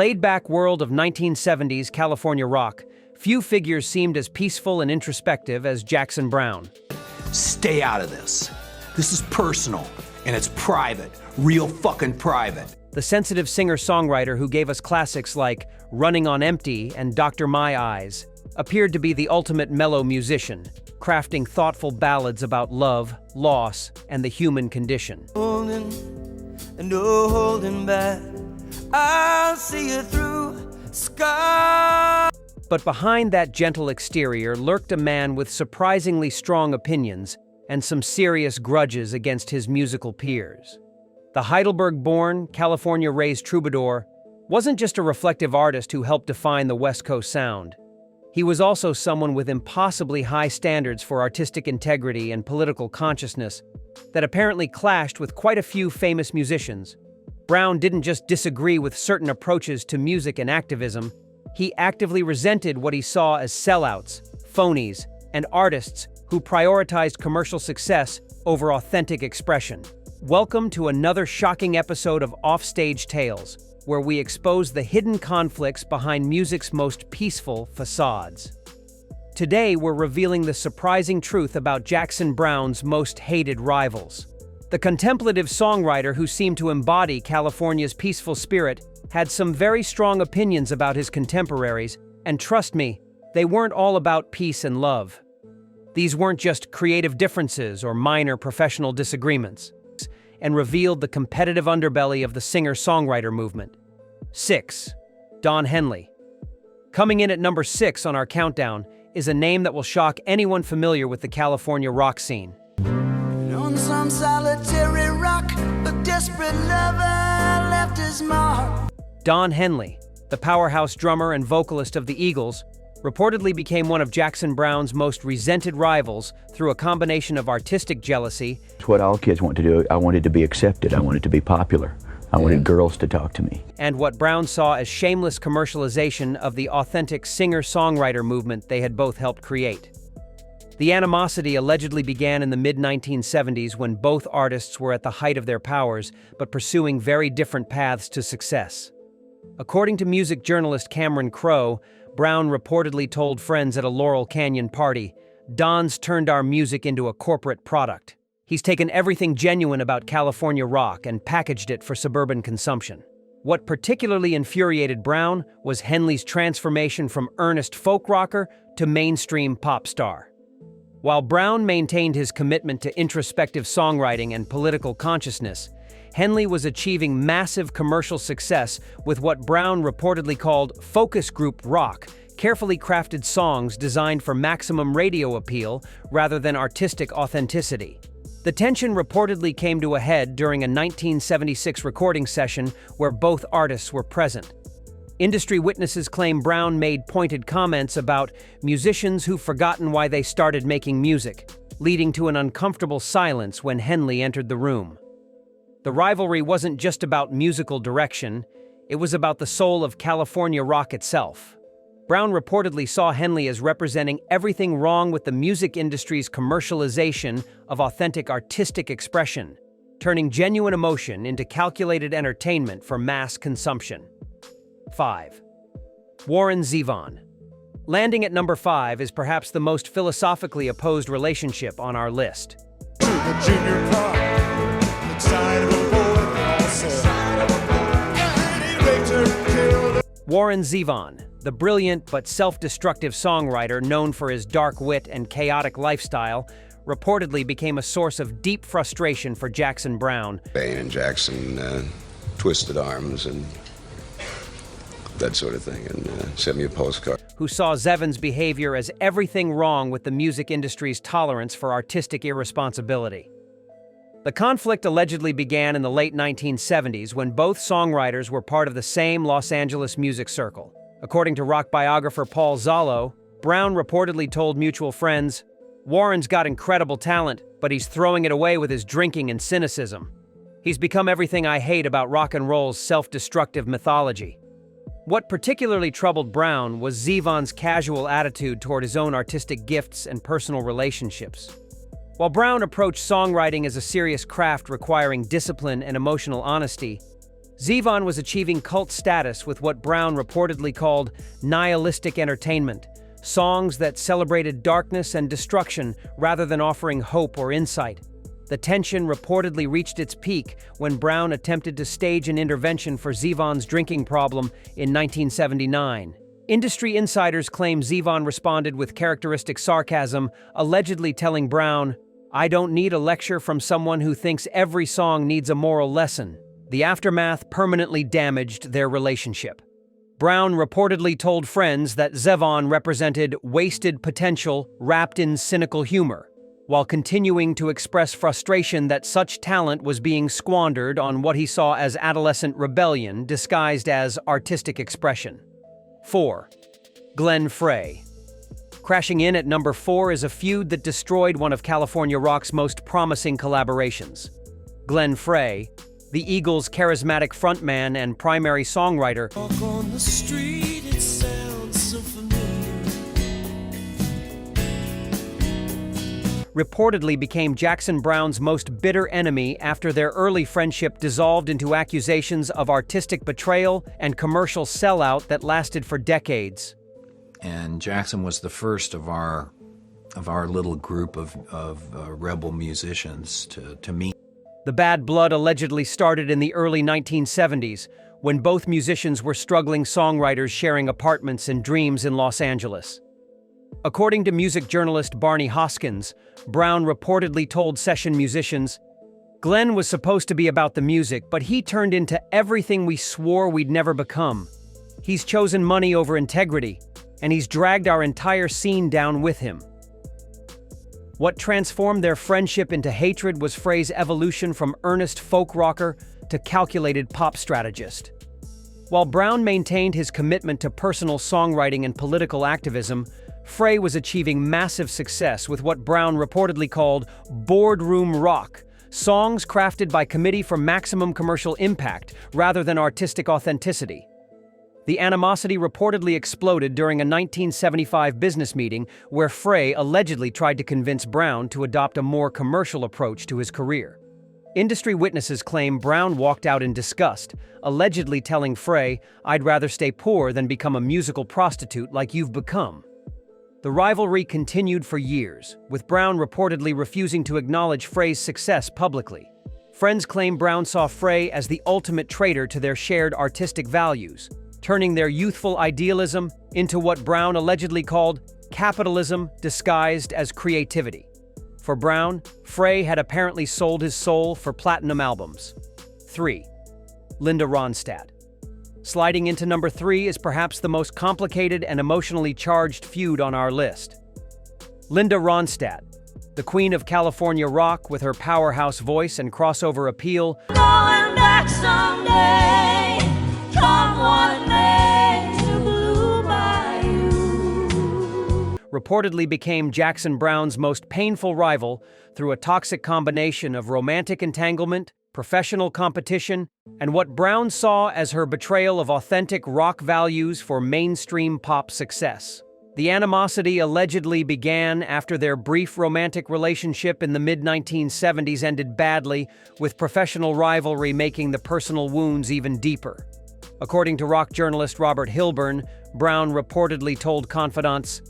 laid-back world of 1970s California rock, few figures seemed as peaceful and introspective as Jackson Browne. Stay out of this. This is personal, and it's private. Real fucking private. The sensitive singer-songwriter who gave us classics like Running on Empty and Dr. My Eyes appeared to be the ultimate mellow musician, crafting thoughtful ballads about love, loss, and the human condition. Holding and no holding back, I'll see you through sky. But behind that gentle exterior lurked a man with surprisingly strong opinions and some serious grudges against his musical peers. The Heidelberg-born, California-raised troubadour wasn't just a reflective artist who helped define the West Coast sound. He was also someone with impossibly high standards for artistic integrity and political consciousness that apparently clashed with quite a few famous musicians. Browne didn't just disagree with certain approaches to music and activism, he actively resented what he saw as sellouts, phonies, and artists who prioritized commercial success over authentic expression. Welcome to another shocking episode of Offstage Tales, where we expose the hidden conflicts behind music's most peaceful facades. Today, we're revealing the surprising truth about Jackson Browne's most hated rivals. The contemplative songwriter who seemed to embody California's peaceful spirit had some very strong opinions about his contemporaries, and trust me, they weren't all about peace and love. These weren't just creative differences or minor professional disagreements, and revealed the competitive underbelly of the singer-songwriter movement. 6. Don Henley. Coming in at number 6 on our countdown is a name that will shock anyone familiar with the California rock scene. On some solitary rock, a desperate lover left his mark. Don Henley, the powerhouse drummer and vocalist of the Eagles, reportedly became one of Jackson Browne's most resented rivals through a combination of artistic jealousy. It's what all kids want to do. I wanted to be accepted. I wanted to be popular. I wanted girls to talk to me. And what Browne saw as shameless commercialization of the authentic singer-songwriter movement they had both helped create. The animosity allegedly began in the mid-1970s when both artists were at the height of their powers, but pursuing very different paths to success. According to music journalist Cameron Crowe, Browne reportedly told friends at a Laurel Canyon party, "Don's turned our music into a corporate product. He's taken everything genuine about California rock and packaged it for suburban consumption." What particularly infuriated Browne was Henley's transformation from earnest folk rocker to mainstream pop star. While Browne maintained his commitment to introspective songwriting and political consciousness, Henley was achieving massive commercial success with what Browne reportedly called focus group rock, carefully crafted songs designed for maximum radio appeal rather than artistic authenticity. The tension reportedly came to a head during a 1976 recording session where both artists were present. Industry witnesses claim Browne made pointed comments about musicians who've forgotten why they started making music, leading to an uncomfortable silence when Henley entered the room. The rivalry wasn't just about musical direction, it was about the soul of California rock itself. Browne reportedly saw Henley as representing everything wrong with the music industry's commercialization of authentic artistic expression, turning genuine emotion into calculated entertainment for mass consumption. 5. Warren Zevon. Landing at number 5 is perhaps the most philosophically opposed relationship on our list. Warren Zevon, the brilliant but self-destructive songwriter known for his dark wit and chaotic lifestyle, reportedly became a source of deep frustration for Jackson Browne. Bane and Jackson twisted arms and that sort of thing, and sent me a postcard. Who saw Zevon's behavior as everything wrong with the music industry's tolerance for artistic irresponsibility. The conflict allegedly began in the late 1970s when both songwriters were part of the same Los Angeles music circle. According to rock biographer Paul Zollo, Browne reportedly told mutual friends, "Warren's got incredible talent, but he's throwing it away with his drinking and cynicism. He's become everything I hate about rock and roll's self-destructive mythology." What particularly troubled Browne was Zevon's casual attitude toward his own artistic gifts and personal relationships. While Browne approached songwriting as a serious craft requiring discipline and emotional honesty, Zevon was achieving cult status with what Browne reportedly called nihilistic entertainment, songs that celebrated darkness and destruction rather than offering hope or insight. The tension reportedly reached its peak when Browne attempted to stage an intervention for Zevon's drinking problem in 1979. Industry insiders claim Zevon responded with characteristic sarcasm, allegedly telling Browne, "I don't need a lecture from someone who thinks every song needs a moral lesson." The aftermath permanently damaged their relationship. Browne reportedly told friends that Zevon represented wasted potential wrapped in cynical humor, while continuing to express frustration that such talent was being squandered on what he saw as adolescent rebellion disguised as artistic expression. 4. Glenn Frey. Crashing in at number 4 is a feud that destroyed one of California rock's most promising collaborations. Glenn Frey, the Eagles' charismatic frontman and primary songwriter, Walk on the street, it sounds so familiar. reportedly became Jackson Browne's most bitter enemy after their early friendship dissolved into accusations of artistic betrayal and commercial sellout that lasted for decades. And Jackson was the first of our little group of rebel musicians to meet. The bad blood allegedly started in the early 1970s, when both musicians were struggling songwriters sharing apartments and dreams in Los Angeles. According to music journalist Barney Hoskins, Browne reportedly told session musicians, "Glenn was supposed to be about the music, but he turned into everything we swore we'd never become. He's chosen money over integrity, and he's dragged our entire scene down with him." What transformed their friendship into hatred was Frey's evolution from earnest folk rocker to calculated pop strategist. While Browne maintained his commitment to personal songwriting and political activism, Frey was achieving massive success with what Browne reportedly called boardroom rock, songs crafted by committee for maximum commercial impact rather than artistic authenticity. The animosity reportedly exploded during a 1975 business meeting where Frey allegedly tried to convince Browne to adopt a more commercial approach to his career. Industry witnesses claim Browne walked out in disgust, allegedly telling Frey, "I'd rather stay poor than become a musical prostitute like you've become." The rivalry continued for years, with Browne reportedly refusing to acknowledge Frey's success publicly. Friends claim Browne saw Frey as the ultimate traitor to their shared artistic values, turning their youthful idealism into what Browne allegedly called capitalism disguised as creativity. For Browne, Frey had apparently sold his soul for platinum albums. 3. Linda Ronstadt. Sliding into number 3 is perhaps the most complicated and emotionally charged feud on our list. Linda Ronstadt, the queen of California rock with her powerhouse voice and crossover appeal, Going back someday, come what may, to Blue Bayou. reportedly became Jackson Browne's most painful rival through a toxic combination of romantic entanglement, professional competition, and what Browne saw as her betrayal of authentic rock values for mainstream pop success. The animosity allegedly began after their brief romantic relationship in the mid-1970s ended badly, with professional rivalry making the personal wounds even deeper. According to rock journalist Robert Hilburn, Browne reportedly told confidants,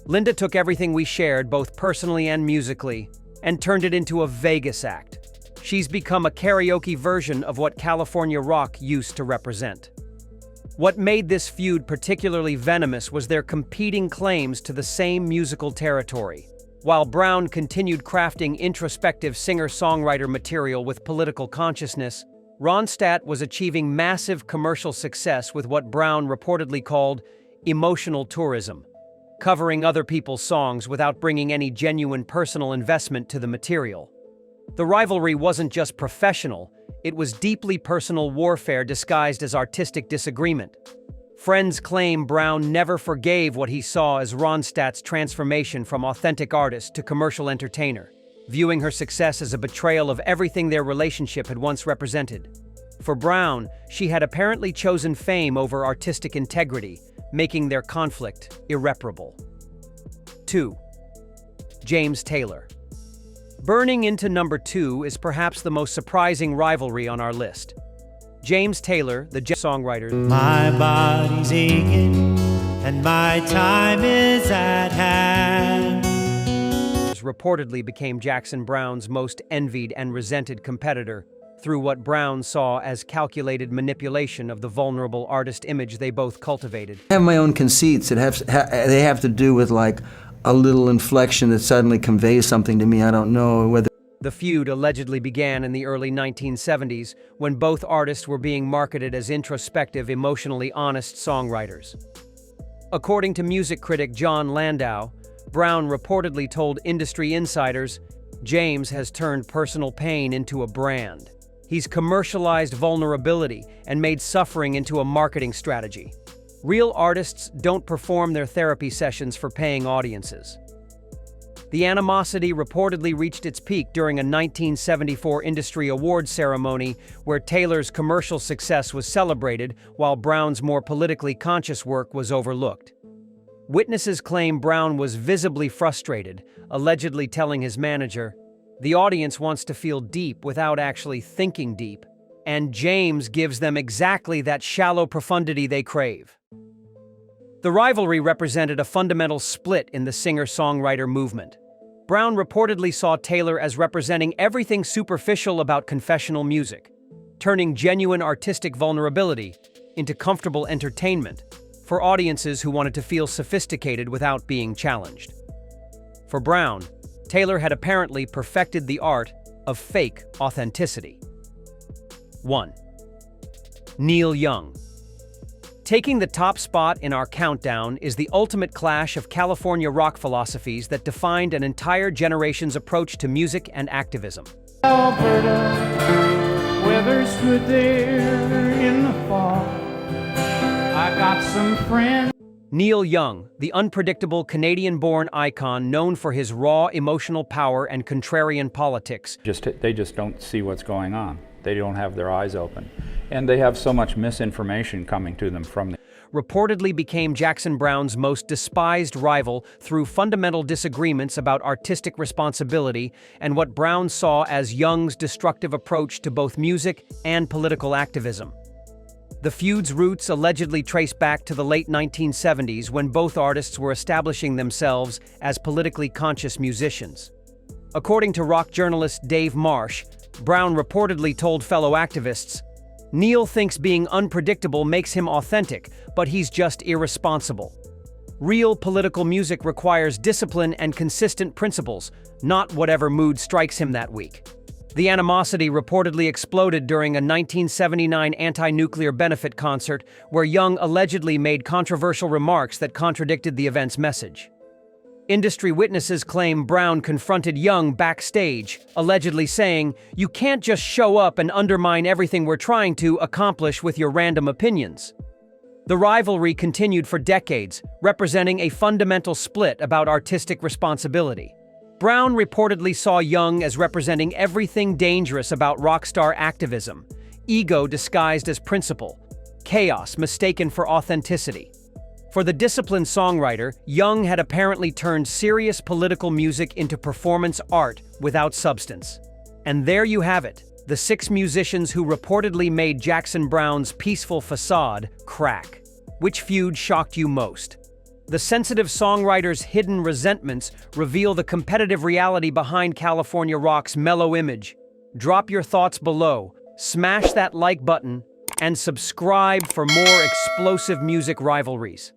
"Linda took everything we shared, both personally and musically, and turned it into a Vegas act. She's become a karaoke version of what California rock used to represent." What made this feud particularly venomous was their competing claims to the same musical territory. While Browne continued crafting introspective singer-songwriter material with political consciousness, Ronstadt was achieving massive commercial success with what Browne reportedly called emotional tourism, covering other people's songs without bringing any genuine personal investment to the material. The rivalry wasn't just professional, it was deeply personal warfare disguised as artistic disagreement. Friends claim Browne never forgave what he saw as Ronstadt's transformation from authentic artist to commercial entertainer, viewing her success as a betrayal of everything their relationship had once represented. For Browne, she had apparently chosen fame over artistic integrity, making their conflict irreparable. 2. James Taylor. Burning into number 2 is perhaps the most surprising rivalry on our list. James Taylor, the songwriter, My body's aching and my time is at hand. reportedly became Jackson Browne's most envied and resented competitor through what Browne saw as calculated manipulation of the vulnerable artist image they both cultivated. I have my own conceits that they have to do with like a little inflection that suddenly conveys something to me. I don't know whether. The feud allegedly began in the early 1970s when both artists were being marketed as introspective, emotionally honest songwriters. According to music critic John Landau, Browne reportedly told industry insiders, "James has turned personal pain into a brand. He's commercialized vulnerability and made suffering into a marketing strategy. Real artists don't perform their therapy sessions for paying audiences." The animosity reportedly reached its peak during a 1974 industry awards ceremony where Taylor's commercial success was celebrated while Browne's more politically conscious work was overlooked. Witnesses claim Browne was visibly frustrated, allegedly telling his manager, "The audience wants to feel deep without actually thinking deep, and James gives them exactly that shallow profundity they crave." The rivalry represented a fundamental split in the singer-songwriter movement. Browne reportedly saw Taylor as representing everything superficial about confessional music, turning genuine artistic vulnerability into comfortable entertainment for audiences who wanted to feel sophisticated without being challenged. For Browne, Taylor had apparently perfected the art of fake authenticity. 1. Neil Young. Taking the top spot in our countdown is the ultimate clash of California rock philosophies that defined an entire generation's approach to music and activism. Alberta, weather's good there in the fall. I got some friends. Neil Young, the unpredictable Canadian-born icon known for his raw emotional power and contrarian politics. They just don't see what's going on. They don't have their eyes open. And they have so much misinformation coming to them from the reportedly became Jackson Browne's most despised rival through fundamental disagreements about artistic responsibility and what Browne saw as Young's destructive approach to both music and political activism. The feud's roots allegedly trace back to the late 1970s when both artists were establishing themselves as politically conscious musicians. According to rock journalist Dave Marsh, Browne reportedly told fellow activists, "Neil thinks being unpredictable makes him authentic, but he's just irresponsible. Real political music requires discipline and consistent principles, not whatever mood strikes him that week." The animosity reportedly exploded during a 1979 anti-nuclear benefit concert where Young allegedly made controversial remarks that contradicted the event's message. Industry witnesses claim Browne confronted Young backstage, allegedly saying, "You can't just show up and undermine everything we're trying to accomplish with your random opinions." The rivalry continued for decades, representing a fundamental split about artistic responsibility. Browne reportedly saw Young as representing everything dangerous about rock star activism: ego disguised as principle, chaos mistaken for authenticity. For the disciplined songwriter, Young had apparently turned serious political music into performance art without substance. And there you have it, the 6 musicians who reportedly made Jackson Browne's peaceful facade crack. Which feud shocked you most? The sensitive songwriter's hidden resentments reveal the competitive reality behind California rock's mellow image. Drop your thoughts below, smash that like button, and subscribe for more explosive music rivalries.